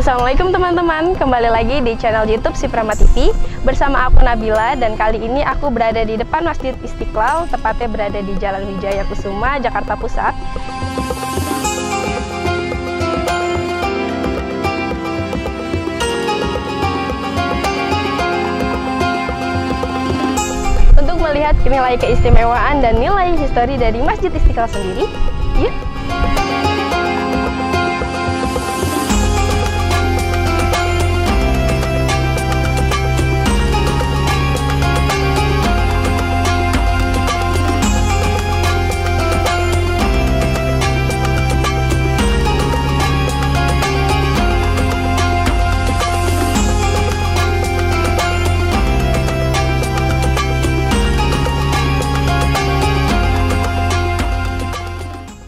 Assalamualaikum teman-teman, kembali lagi di channel YouTube Siprama TV bersama aku Nabila, dan kali ini aku berada di depan Masjid Istiqlal, tepatnya berada di Jalan Wijaya Kusuma, Jakarta Pusat. Untuk melihat nilai keistimewaan dan nilai histori dari Masjid Istiqlal sendiri, yuk!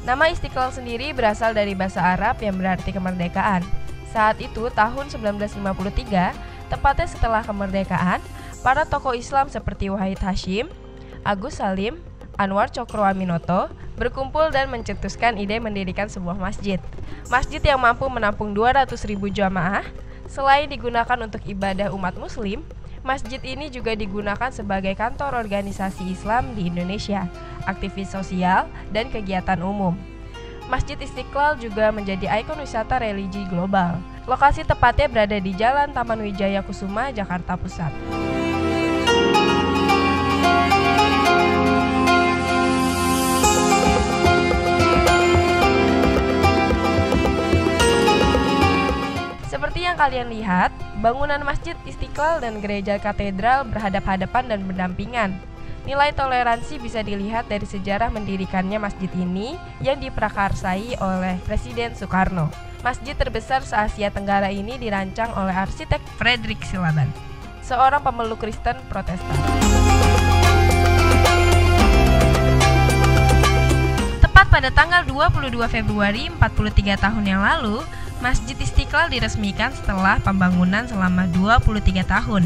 Nama Istiqlal sendiri berasal dari bahasa Arab yang berarti kemerdekaan. Saat itu, tahun 1953, tepatnya setelah kemerdekaan, para tokoh Islam seperti Wahid Hasyim, Agus Salim, Anwar Cokroaminoto berkumpul dan mencetuskan ide mendirikan sebuah masjid. Masjid yang mampu menampung 200.000 jamaah. Selain digunakan untuk ibadah umat muslim, masjid ini juga digunakan sebagai kantor organisasi Islam di Indonesia, aktivis sosial, dan kegiatan umum. Masjid Istiqlal juga menjadi ikon wisata religi global. Lokasi tepatnya berada di Jalan Taman Wijaya Kusuma, Jakarta Pusat. Seperti yang kalian lihat, bangunan Masjid Istiqlal dan Gereja Katedral berhadap-hadapan dan berdampingan. Nilai toleransi bisa dilihat dari sejarah mendirikannya masjid ini yang diprakarsai oleh Presiden Soekarno. Masjid terbesar se-Asia Tenggara ini dirancang oleh arsitek Frederick Silaban, seorang pemeluk Kristen Protestan. Tepat pada tanggal 22 Februari 43 tahun yang lalu, Masjid Istiqlal diresmikan setelah pembangunan selama 23 tahun.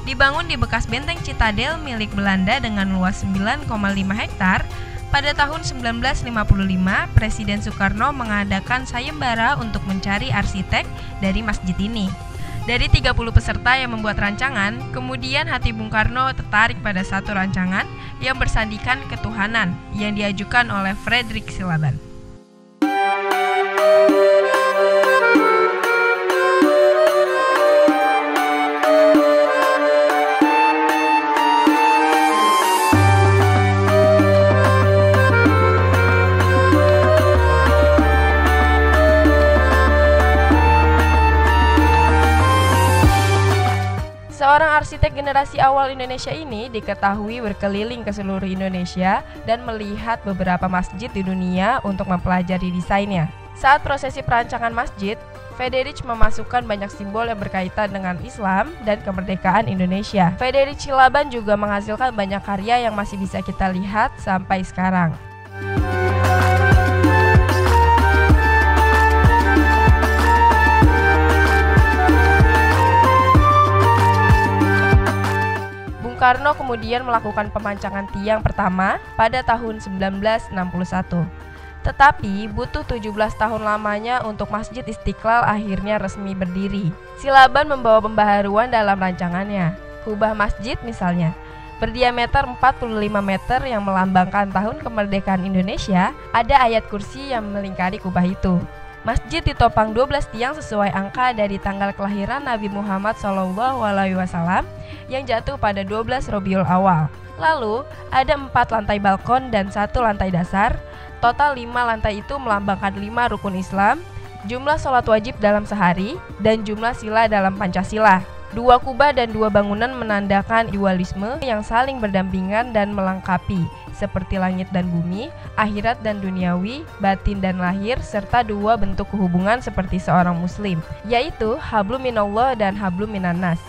Dibangun di bekas benteng Citadel milik Belanda dengan luas 9,5 hektar, pada tahun 1955 Presiden Soekarno mengadakan sayembara untuk mencari arsitek dari masjid ini. Dari 30 peserta yang membuat rancangan, kemudian hati Bung Karno tertarik pada satu rancangan yang bersandikan ketuhanan yang diajukan oleh Frederick Silaban. Seorang arsitek generasi awal Indonesia ini diketahui berkeliling ke seluruh Indonesia dan melihat beberapa masjid di dunia untuk mempelajari desainnya. Saat prosesi perancangan masjid, Frederick memasukkan banyak simbol yang berkaitan dengan Islam dan kemerdekaan Indonesia. Frederick Silaban juga menghasilkan banyak karya yang masih bisa kita lihat sampai sekarang. Soekarno kemudian melakukan pemancangan tiang pertama pada tahun 1961. Tetapi butuh 17 tahun lamanya untuk Masjid Istiqlal akhirnya resmi berdiri. Silaban membawa pembaharuan dalam rancangannya. Kubah masjid misalnya, berdiameter 45 meter yang melambangkan tahun kemerdekaan Indonesia, ada ayat kursi yang melingkari kubah itu. Masjid ditopang 12 tiang sesuai angka dari tanggal kelahiran Nabi Muhammad SAW yang jatuh pada 12 Rabiul Awal. Lalu, ada 4 lantai balkon dan 1 lantai dasar. Total 5 lantai itu melambangkan 5 rukun Islam, jumlah sholat wajib dalam sehari, dan jumlah sila dalam Pancasila. 2 kubah dan 2 bangunan menandakan dualisme yang saling berdampingan dan melengkapi, seperti langit dan bumi, akhirat dan duniawi, batin dan lahir, serta 2 bentuk hubungan seperti seorang muslim, yaitu hablum minallah dan hablum minannas.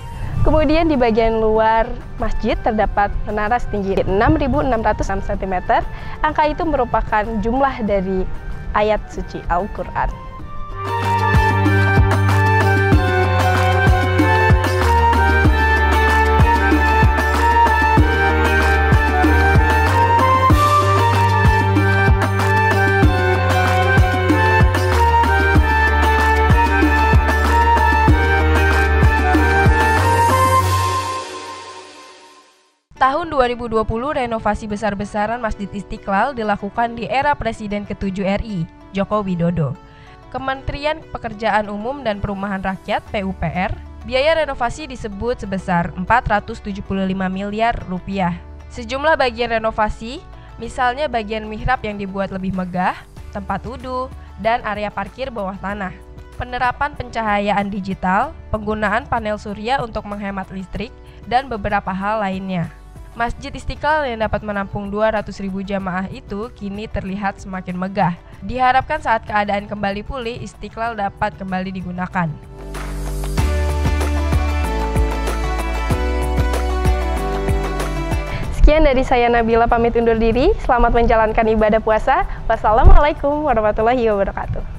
Kemudian di bagian luar masjid terdapat menara setinggi 6.606 cm. Angka itu merupakan jumlah dari ayat suci Al-Quran. 2020, renovasi besar-besaran Masjid Istiqlal dilakukan di era Presiden ke-7 RI, Joko Widodo. Kementerian Pekerjaan Umum dan Perumahan Rakyat (PUPR), biaya renovasi disebut sebesar 475 miliar rupiah. Sejumlah bagian renovasi, misalnya bagian mihrab yang dibuat lebih megah, tempat wudhu, dan area parkir bawah tanah. Penerapan pencahayaan digital, penggunaan panel surya untuk menghemat listrik, dan beberapa hal lainnya. Masjid Istiqlal yang dapat menampung 200.000 jamaah itu kini terlihat semakin megah. Diharapkan saat keadaan kembali pulih, Istiqlal dapat kembali digunakan. Sekian dari saya, Nabila, pamit undur diri. Selamat menjalankan ibadah puasa. Wassalamualaikum warahmatullahi wabarakatuh.